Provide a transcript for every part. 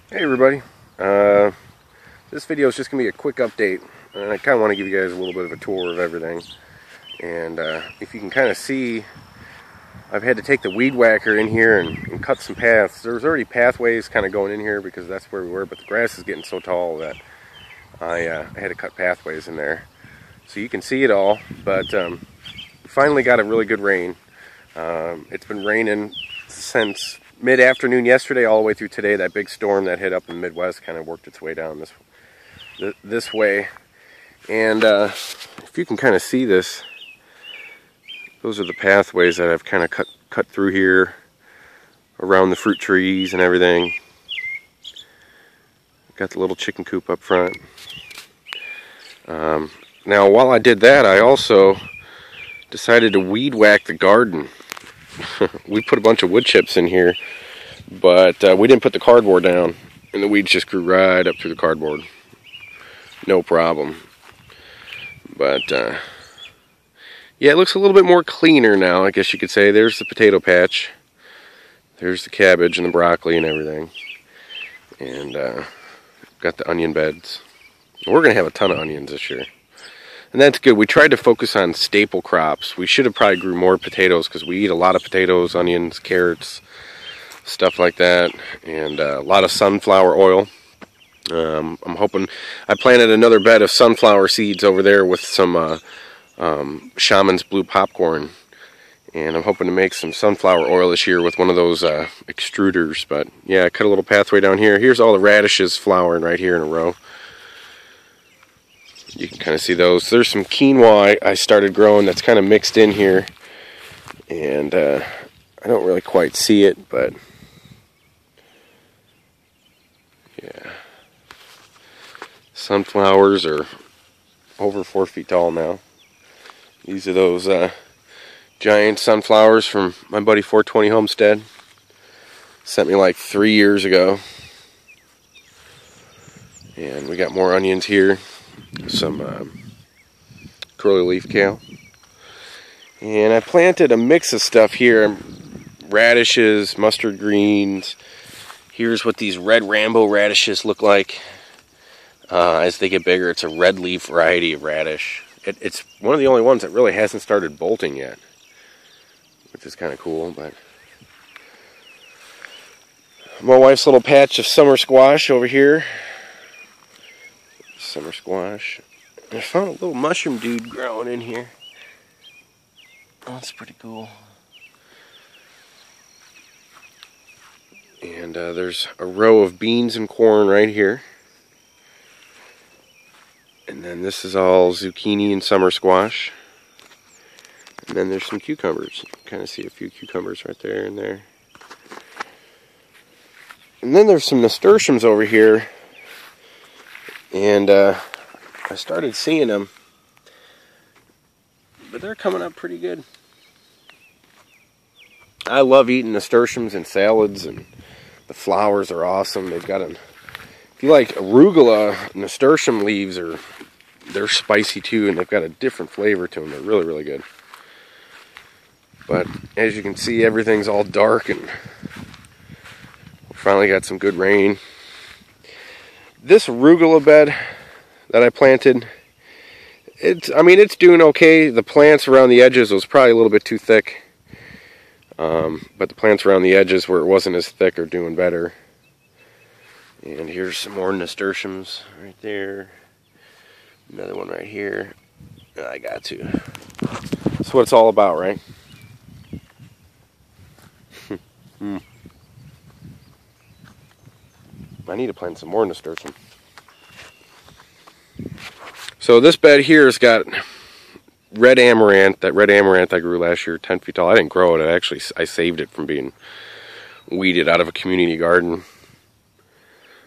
Hey everybody, this video is just going to be a quick update, and I kind of want to give you guys a little bit of a tour of everything. And if you can kind of see, I've had to take the weed whacker in here and cut some paths. There's already pathways kind of going in here because that's where we were, but the grass is getting so tall that I had to cut pathways in there. So you can see it all, but we finally got a really good rain. It's been raining since mid-afternoon yesterday all the way through today. That big storm that hit up in the Midwest kind of worked its way down this way. And if you can kind of see this, those are the pathways that I've kind of cut through here around the fruit trees and everything. Got the little chicken coop up front. Now while I did that, I also decided to weed whack the garden. We put a bunch of wood chips in here, but we didn't put the cardboard down, and the weeds just grew right up through the cardboard. No problem. But yeah, it looks a little bit more cleaner now, I guess you could say. There's the potato patch. There's the cabbage and the broccoli and everything. And got the onion beds. We're going to have a ton of onions this year. And that's good. We tried to focus on staple crops. We should have probably grew more potatoes because we eat a lot of potatoes, onions, carrots, stuff like that. And a lot of sunflower oil. I'm hoping, I planted another bed of sunflower seeds over there with some Shaman's Blue popcorn. And I'm hoping to make some sunflower oil this year with one of those extruders. But yeah, I cut a little pathway down here. Here's all the radishes flowering right here in a row. You can kind of see those. There's some quinoa I started growing that's kind of mixed in here. And I don't really quite see it, but yeah. Sunflowers are over 4 feet tall now. These are those giant sunflowers from my buddy 420 Homestead. Sent me like 3 years ago. And we got more onions here. Some curly leaf kale. And I planted a mix of stuff here. Radishes, mustard greens. Here's what these red Rambo radishes look like. As they get bigger, it's a red leaf variety of radish. It's one of the only ones that really hasn't started bolting yet, which is kind of cool. But my wife's little patch of summer squash over here. Summer squash. I found a little mushroom dude growing in here. Oh, that's pretty cool. And there's a row of beans and corn right here. And then this is all zucchini and summer squash. And then there's some cucumbers. You can kind of see a few cucumbers right there and there. And then there's some nasturtiums over here. And I started seeing them, but they're coming up pretty good. I love eating nasturtiums in salads, and the flowers are awesome. They've got if you like arugula, nasturtium leaves they're spicy too, and they've got a different flavor to them. They're really, really good. But as you can see, everything's all dark, and we finally got some good rain. This arugula bed that I planted, it's doing okay. The plants around the edges was probably a little bit too thick. But the plants around the edges where it wasn't as thick are doing better. And here's some more nasturtiums right there. Another one right here. I got to. That's what it's all about, right? I need to plant some more nasturtium. So this bed here has got red amaranth. That red amaranth I grew last year, 10 feet tall. I didn't grow it. I saved it from being weeded out of a community garden.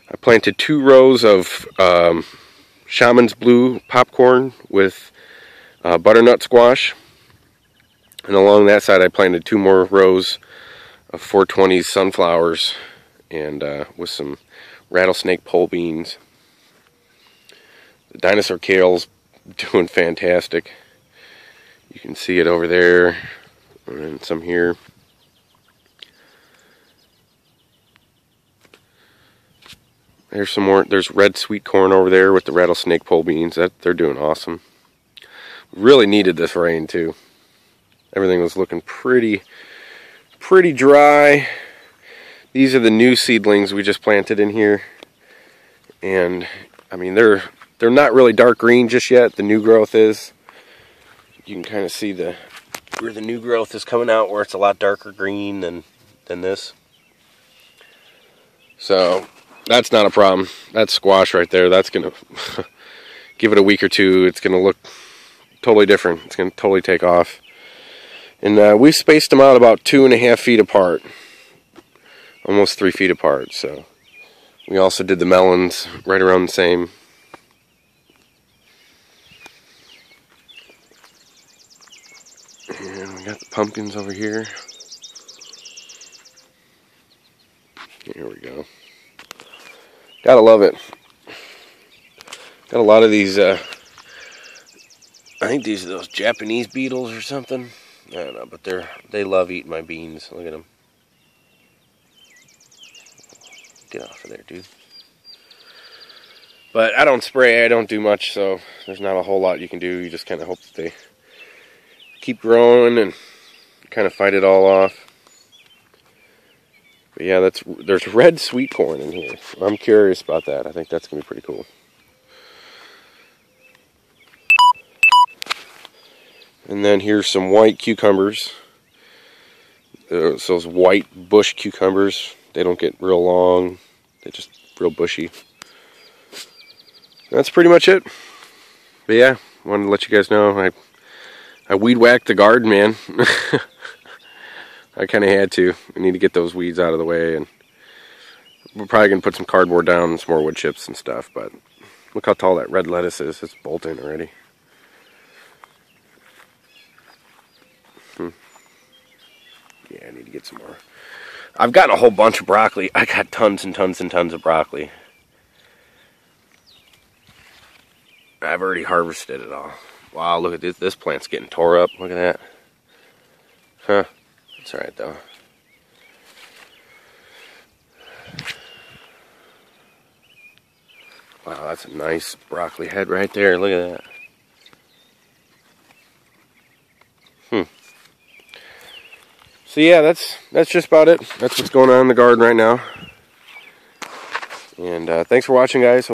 I planted 2 rows of Shaman's Blue popcorn with butternut squash. And along that side I planted 2 more rows of 420 sunflowers and with some rattlesnake pole beans. The dinosaur kale's doing fantastic. You can see it over there and some here. There's some more. There's red sweet corn over there with the rattlesnake pole beans. They're doing awesome. Really needed this rain too. Everything was looking pretty dry. These are the new seedlings we just planted in here, and I mean they're not really dark green just yet. The new growth is. You can kind of see where the new growth is coming out, where it's a lot darker green than this. So that's not a problem. That's squash right there. That's gonna give it a week or two. It's gonna look totally different. It's gonna totally take off. And we spaced them out about 2.5 feet apart, almost 3 feet apart. So we also did the melons right around the same. And we got the pumpkins over here. Here we go. Gotta love it. Got a lot of these, I think these are those Japanese beetles or something. I don't know, but they love eating my beans. Look at them. Get off of there, dude. But I don't spray, I don't do much, so there's not a whole lot you can do. You just kind of hope that they keep growing and kind of fight it all off. But yeah, there's red sweet corn in here. I'm curious about that. I think that's going to be pretty cool. And then here's some white cucumbers. Those white bush cucumbers. They don't get real long. They're just real bushy. That's pretty much it. But yeah, wanted to let you guys know I weed whacked the garden, man. I kind of had to. I need to get those weeds out of the way, and we're probably going to put some cardboard down and some more wood chips and stuff, but look how tall that red lettuce is. It's bolting already. Yeah, I need to get some more. I've gotten a whole bunch of broccoli. I got tons and tons and tons of broccoli. I've already harvested it all. Wow, look at this. This plant's getting tore up. Look at that. Huh. It's alright, though. Wow, that's a nice broccoli head right there. Look at that. So yeah, that's just about it. That's what's going on in the garden right now. And thanks for watching, guys.